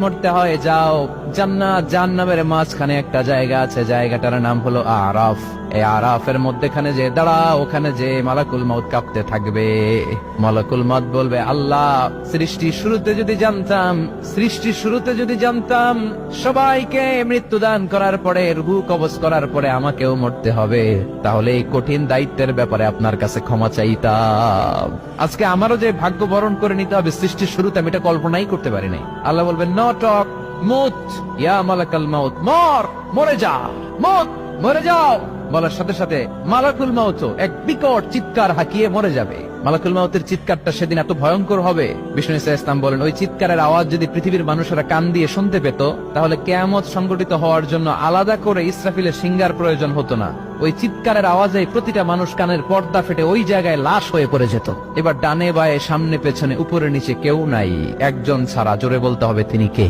মরতে হয় যাও, জান্নাত জাহান্নামের মাঝখানে একটা জায়গা আছে, জায়গাটার নাম হলো আরাফ। এই আরাফের মধ্যখানে যে দাঁড়া, ওখানে যে মালাকুল মউত কাঁপতে থাকবে। মালাকুল মউত বলবে, আল্লাহ সৃষ্টির শুরুতে যদি জানতাম সবাইকে মৃত্যুদান করার পরে, রূহ কবজ করার পরে আমাকেও মরতে হবে, তাহলে এই কঠিন দায়িত্বের ব্যাপারে আপনার কাছে ক্ষমা চাইতাম। আজকে আমারও যে ভাগ্য বরণ করে নিতে হবে সৃষ্টির শুরুতে, আমি এটা কল্পনাই করতে পারি নাই। আল্লাহ বলবেন, নো টক, মুত ইয়া মালাকুল মউত, মরে যা, মরে যাও। বলার সাথে সাথে মালাকুল মউত এক বিকট চিৎকার হাঁকিয়ে মরে যাবে। মালাকুল মউতের চিৎকারটা সেদিন এত ভয়ঙ্কর হবে, বিষ্ণু ইসলাম বলেন, ওই চিৎকারের আওয়াজ যদি পৃথিবীর মানুষেরা কান দিয়ে শুনতে পেত, তাহলে কিয়ামত সংগঠিত হওয়ার জন্য আলাদা করে ইসরাফিলের সিঙ্গার প্রয়োজন হতো না। ওই চিৎকারের আওয়াজে প্রতিটা মানুষ কানের পর্দা ফেটে ওই জায়গায় লাশ হয়ে পড়ে যেত। এবার ডানে বায়ে সামনে পেছনে উপরে নিচে কেউ নাই, একজন ছাড়া। জোরে বলতে হবে, তিনি কে?